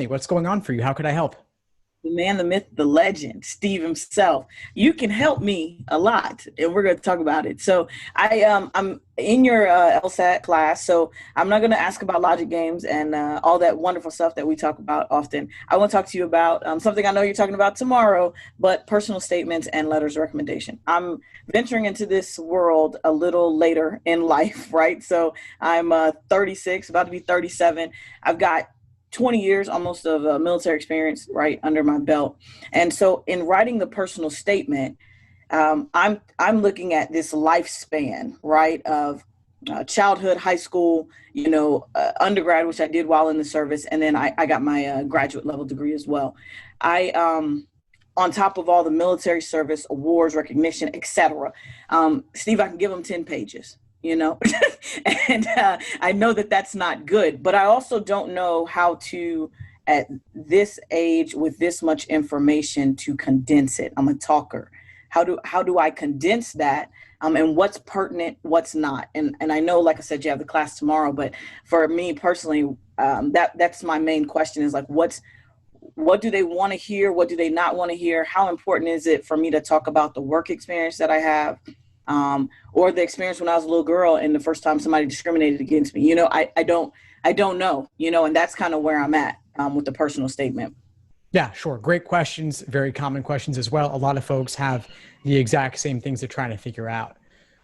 me. What's going on for you? How could I help? The man, the myth, the legend, Steve himself. You can help me a lot, and we're going to talk about it. So I'm in your LSAT class, so I'm not going to ask about logic games and all that wonderful stuff that we talk about often. I want to talk to you about something I know you're talking about tomorrow, but personal statements and letters of recommendation. I'm venturing into this world a little later in life, right? So I'm 36, about to be 37. I've got 20 years almost of military experience right under my belt. And so in writing the personal statement, I'm looking at this lifespan, right, of childhood, high school, undergrad, which I did while in the service. And then I got my graduate level degree as well. On top of all the military service, awards, recognition, etc. Steve, I can give them 10 pages. And I know that that's not good, but I also don't know how to, at this age with this much information, to condense it. I'm a talker. How do I condense that? And what's pertinent, what's not? And I know, like I said, you have the class tomorrow, but for me personally, that's my main question is like, what do they want to hear? What do they not want to hear? How important is it for me to talk about the work experience that I have? Or the experience when I was a little girl and the first time somebody discriminated against me. I don't know, and that's kind of where I'm at with the personal statement. Yeah, sure. Great questions. Very common questions as well. A lot of folks have the exact same things they're trying to figure out.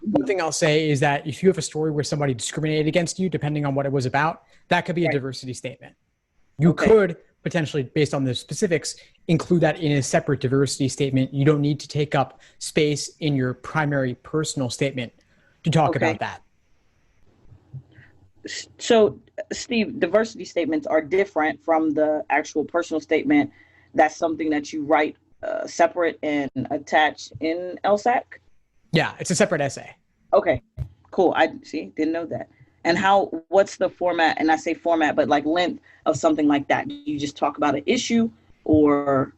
One thing I'll say is that if you have a story where somebody discriminated against you, depending on what it was about, that could be a diversity statement. You could potentially, based on the specifics, include that in a separate diversity statement. You don't need to take up space in your primary personal statement to talk about that. So, Steve, diversity statements are different from the actual personal statement. That's something that you write separate and attach in LSAT? Yeah, it's a separate essay. Okay, cool. I didn't know that. And what's the format? And I say format, but like length of something like that. You just talk about an issue or?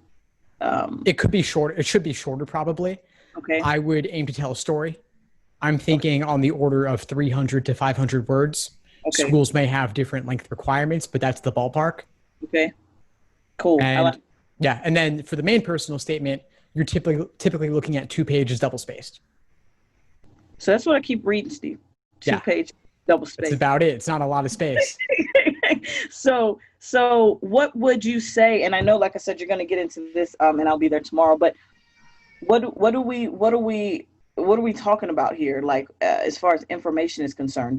It could be short. It should be shorter probably. Okay. I would aim to tell a story. I'm thinking on the order of 300 to 500 words. Okay. Schools may have different length requirements, but that's the ballpark. Okay, cool. And and then for the main personal statement, you're typically looking at 2 pages double spaced. So that's what I keep reading, Steve. 2 page double spaced. That's about it. It's not a lot of space. So what would you say? And I know, like I said, you're going to get into this, and I'll be there tomorrow. But what are we talking about here? Like as far as information is concerned,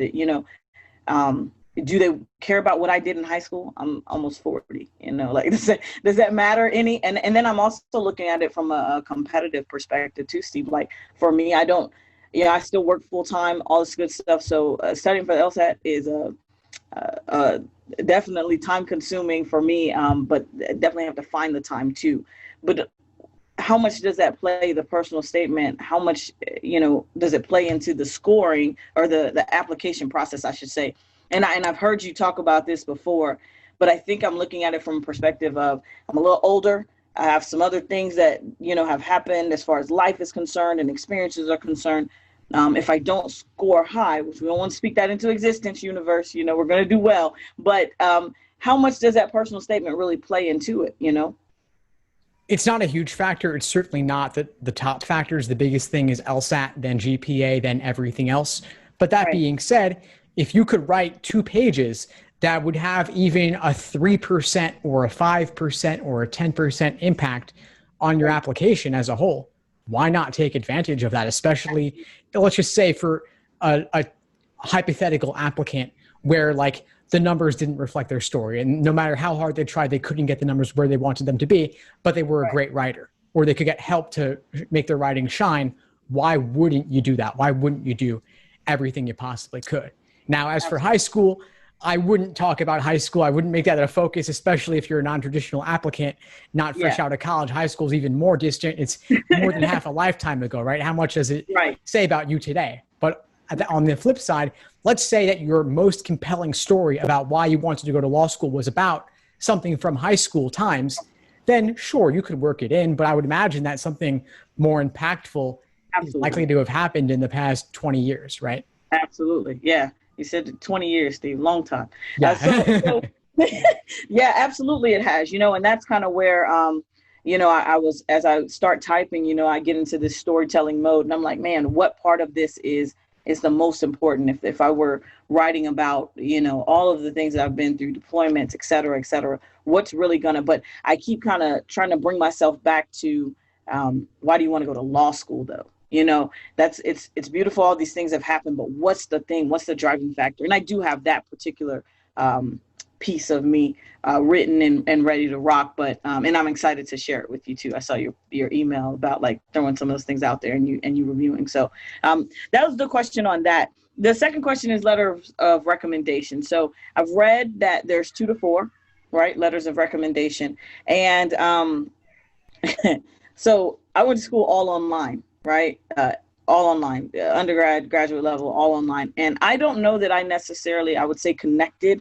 do they care about what I did in high school? I'm almost 40. Like does that matter any? And then I'm also looking at it from a competitive perspective too, Steve. Like for me, I don't. I still work full time, all this good stuff. So studying for the LSAT is definitely time consuming for me, but definitely have to find the time too. But how much does that play, the personal statement? How much, does it play into the scoring or the application process, I should say? And I've heard you talk about this before, but I think I'm looking at it from a perspective of I'm a little older. I have some other things that, have happened as far as life is concerned and experiences are concerned. If I don't score high, which we don't want to speak that into existence, universe, we're going to do well. But how much does that personal statement really play into it, It's not a huge factor. It's certainly not the top factors. The biggest thing is LSAT, then GPA, then everything else. But that being said, if you could write 2 pages that would have even a 3% or a 5% or a 10% impact on your application as a whole, why not take advantage of that? Especially, let's just say for a hypothetical applicant where like the numbers didn't reflect their story. And no matter how hard they tried, they couldn't get the numbers where they wanted them to be, but they were a great writer, or they could get help to make their writing shine. Why wouldn't you do that? Why wouldn't you do everything you possibly could? Now, as for high school, I wouldn't talk about high school. I wouldn't make that a focus, especially if you're a non-traditional applicant, not fresh out of college. High school is even more distant. It's more than half a lifetime ago, right? How much does it say about you today? But on the flip side, let's say that your most compelling story about why you wanted to go to law school was about something from high school times, then sure, you could work it in. But I would imagine that something more impactful is likely to have happened in the past 20 years, right? Absolutely. Yeah. You said 20 years, Steve, long time. Yeah. Yeah, absolutely it has, and that's kind of where, I was, as I start typing, I get into this storytelling mode and I'm like, man, what part of this is the most important? If I were writing about, all of the things that I've been through, deployments, et cetera, what's really but I keep kind of trying to bring myself back to, why do you want to go to law school though? It's beautiful. All these things have happened, but what's the thing? What's the driving factor? And I do have that particular, piece of me written and ready to rock, but and I'm excited to share it with you too. I saw your email about like throwing some of those things out there and you reviewing. So that was the question on that. The second question is letter of recommendation. So I've read that there's 2 to 4, right, letters of recommendation, and so I went to school all online, right? All online, undergrad, graduate level, all online. And I don't know that I necessarily, I would say, connected,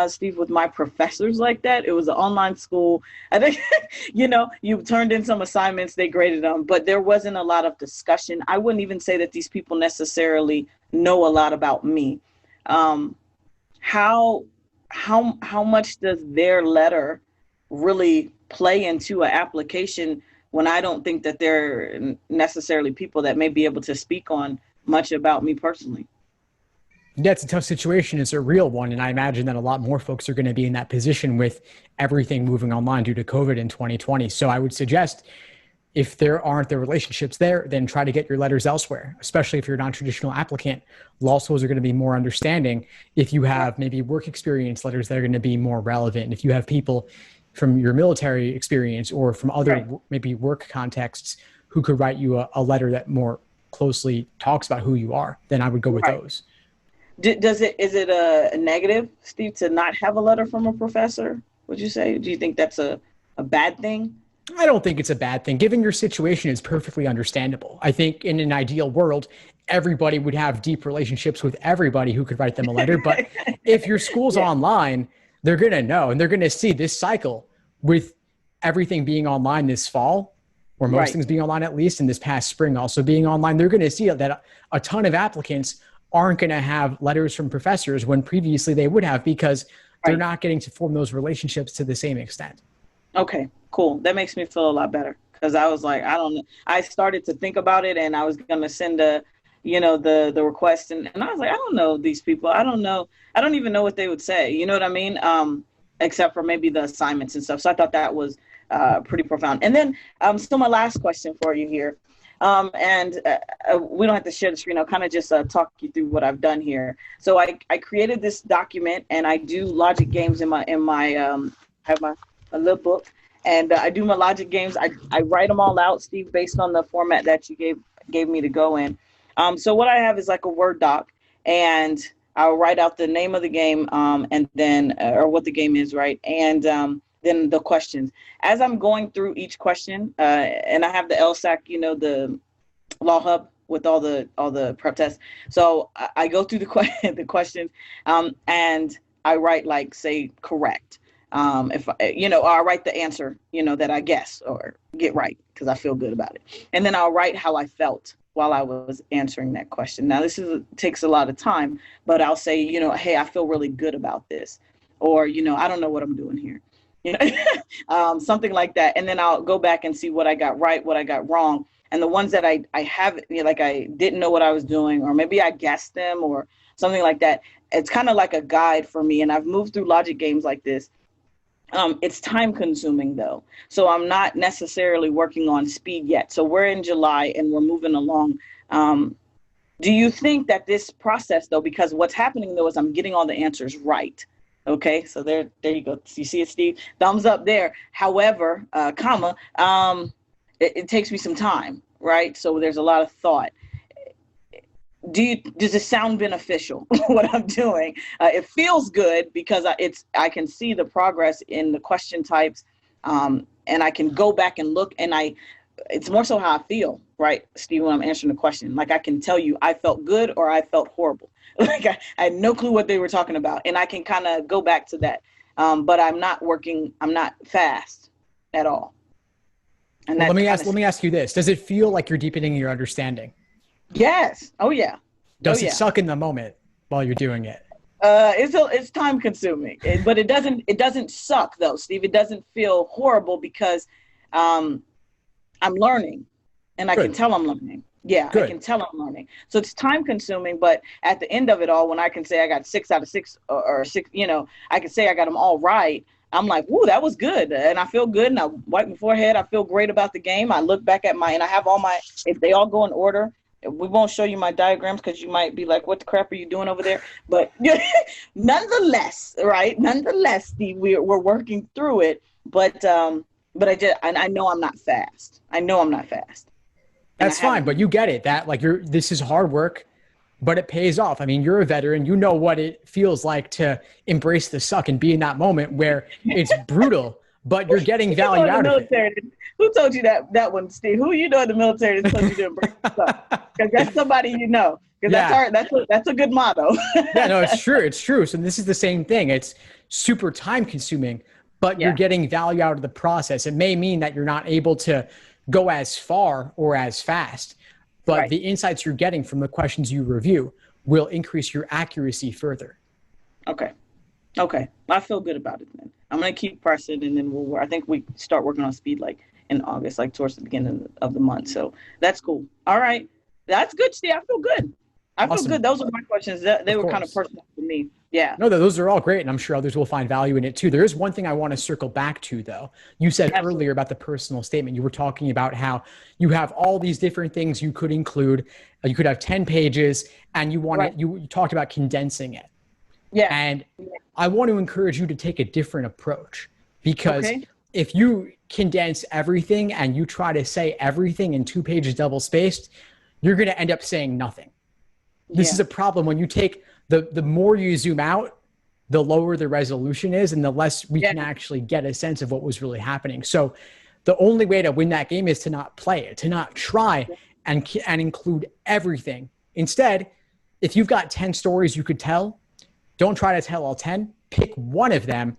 Steve, with my professors like that. It was an online school. I think, you turned in some assignments, they graded them, but there wasn't a lot of discussion. I wouldn't even say that these people necessarily know a lot about me. How much does their letter really play into an application when I don't think that they're necessarily people that may be able to speak on much about me personally? Yeah, it's a tough situation. It's a real one. And I imagine that a lot more folks are going to be in that position with everything moving online due to COVID in 2020. So I would suggest if there aren't the relationships there, then try to get your letters elsewhere, especially if you're a non-traditional applicant. Law schools are going to be more understanding. If you have maybe work experience letters that are going to be more relevant. If you have people from your military experience or from other maybe work contexts who could write you a letter that more closely talks about who you are, then I would go with those. Is it a negative, Steve, to not have a letter from a professor? Would you say? Do you think that's a bad thing? I don't think it's a bad thing. Given your situation is perfectly understandable. I think in an ideal world, everybody would have deep relationships with everybody who could write them a letter. But if your school's online, they're going to know, and they're going to see this cycle with everything being online this fall, or most things being online, at least in this past spring, also being online. They're going to see that a ton of applicants aren't going to have letters from professors when previously they would have, because they're not getting to form those relationships to the same extent. Okay, cool. That makes me feel a lot better, because I was like, I don't know. I started to think about it, and I was going to send the request, and I was like, I don't know these people. I don't know. I don't even know what they would say. You know what I mean? Except for maybe the assignments and stuff. So I thought that was pretty profound. And then, so my last question for you here, and we don't have to share the screen. I'll kind of just talk you through what I've done here. So I created this document, and I do logic games in my I have a little book, and I do my logic games. I write them all out, Steve, based on the format that you gave me to go in. So what I have is like a Word doc, and I'll write out the name of the game, and then, or what the game is, right? And then the questions. As I'm going through each question, and I have the LSAT, the Law Hub with all the prep tests. So I go through the questions, and I write like, say, correct. If I write the answer, that I guess or get right, because I feel good about it. And then I'll write how I felt while I was answering that question. Now, this takes a lot of time, but I'll say, hey, I feel really good about this, or, I don't know what I'm doing here, something like that. And then I'll go back and see what I got right, what I got wrong. And the ones that I have, like I didn't know what I was doing, or maybe I guessed them or something like that. It's kind of like a guide for me. And I've moved through logic games like this. It's time consuming though. So I'm not necessarily working on speed yet. So we're in July and we're moving along. Do you think that this process though, because what's happening though is I'm getting all the answers right. Okay, so there you go. You see it, Steve? Thumbs up there. However, it takes me some time, right? So there's a lot of thought. Does it sound beneficial what I'm doing? It feels good because I can see the progress in the question types, and I can go back and look, and it's more so how I feel, right, Steve, when I'm answering the question. Like I can tell you I felt good or I felt horrible. Like I had no clue what they were talking about, and I can kind of go back to that. But I'm not fast at all. And well, let me ask you this. Does it feel like you're deepening your understanding? Yes. Oh yeah. Does it suck in the moment while you're doing it? It's time consuming, but it doesn't suck though, Steve. It doesn't feel horrible because I'm learning, and I can tell I'm learning. Yeah, I can tell I'm learning. So it's time consuming, but at the end of it all, when I can say I got 6 out of 6 or 6, I can say I got them all right. I'm like, woo, that was good. And I feel good. And I wipe my forehead. I feel great about the game. I look back at and I have if they all go in order. We won't show you my diagrams because you might be like, what the crap are you doing over there? But nonetheless, Steve, we're working through it. But I know I'm not fast. That's fine, but you get it. That this is hard work, but it pays off. I mean, you're a veteran. You know what it feels like to embrace the suck and be in that moment where it's brutal, but you're getting value out of it. Who told you that one, Steve? Who you know in the military that told you to embrace the suck? Because that's somebody you know. Because that's a good motto. Yeah, no, it's true. It's true. So this is the same thing. It's super time consuming, but you're getting value out of the process. It may mean that you're not able to go as far or as fast, but the insights you're getting from the questions you review will increase your accuracy further. Okay. I feel good about it then. I'm going to keep pressing, and then I think we start working on speed in August, towards the beginning of the month. So that's cool. All right. That's good, Steve. I feel good. Feel good. Those are my questions. They were kind of personal for me. Yeah. No, those are all great. And I'm sure others will find value in it too. There is one thing I want to circle back to though. You said earlier about the personal statement. You were talking about how you have all these different things you could include. You could have 10 pages and you talked about condensing it. Yeah. And I want to encourage you to take a different approach because if you condense everything and you try to say everything in 2 pages double spaced, you're going to end up saying nothing. This is a problem when you take the more you zoom out, the lower the resolution is and the less we can actually get a sense of what was really happening. So the only way to win that game is to not play it, to not try and include everything. Instead, if you've got 10 stories you could tell, don't try to tell all 10, pick one of them.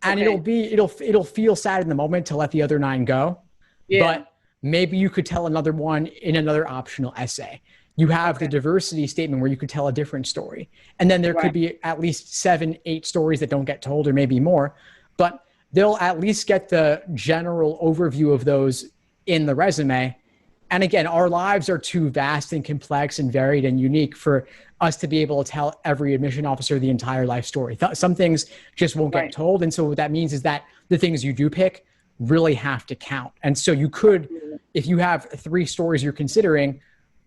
And it'll feel sad in the moment to let the other 9 go. Yeah. But maybe you could tell another one in another optional essay. You have the diversity statement where you could tell a different story. And then there could be at least 7, 8 stories that don't get told or maybe more, but they'll at least get the general overview of those in the resume. And again, our lives are too vast and complex and varied and unique for us to be able to tell every admission officer the entire life story. Some things just won't get told. And so what that means is that the things you do pick really have to count. And so you could, if you have 3 stories you're considering,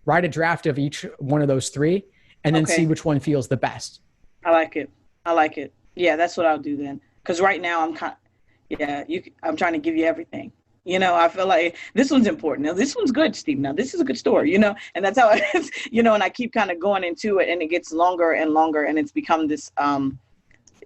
write a draft of each one of those 3 and then see which one feels the best. I like it. Yeah, that's what I'll do then. Because right now I'm I'm trying to give you everything. I feel like this one's important. Now, this one's good, Steve. Now, this is a good story, and that's how it is, and I keep kind of going into it and it gets longer and longer and it's become this,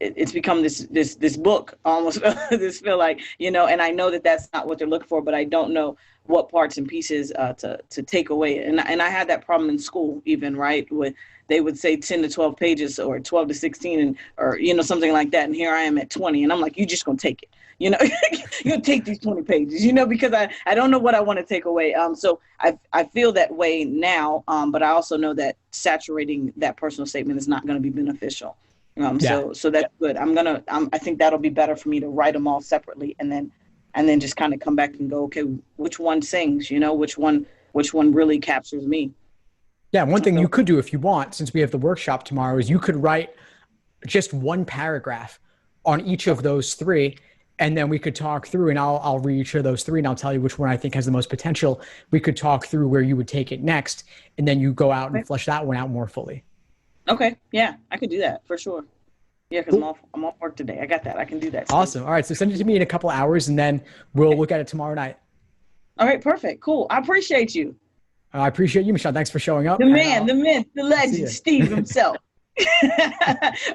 this book almost, this feel like, and I know that that's not what they're looking for, but I don't know what parts and pieces to take away. And I had that problem in school even, right? With they would say 10 to 12 pages or 12 to 16 or something like that. And here I am at 20 and I'm like, you just going to take it. You'll take these 20 pages, because I don't know what I want to take away. So I feel that way now, but I also know that saturating that personal statement is not going to be beneficial. So that's good. I think that'll be better for me to write them all separately and then just kind of come back and go, okay, which one sings, which one really captures me. Yeah. One thing you could do if you want, since we have the workshop tomorrow, is you could write just 1 paragraph on each of those 3. And then we could talk through and I'll read each of those 3 and I'll tell you which one I think has the most potential. We could talk through where you would take it next. And then you go out and flesh that one out more fully. Okay. Yeah, I could do that for sure. Yeah, because I'm off work today. I got that. I can do that. Awesome. All right. So send it to me in a couple hours and then we'll look at it tomorrow night. All right. Perfect. Cool. I appreciate you. I appreciate you, Michelle. Thanks for showing up. The man, the myth, the legend, Steve himself.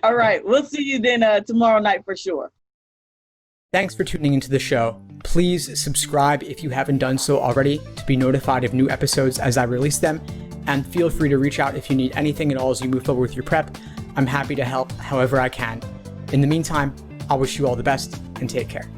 All right. We'll see you then tomorrow night for sure. Thanks for tuning into the show. Please subscribe if you haven't done so already to be notified of new episodes as I release them. And feel free to reach out if you need anything at all as you move forward with your prep. I'm happy to help however I can. In the meantime, I'll wish you all the best and take care.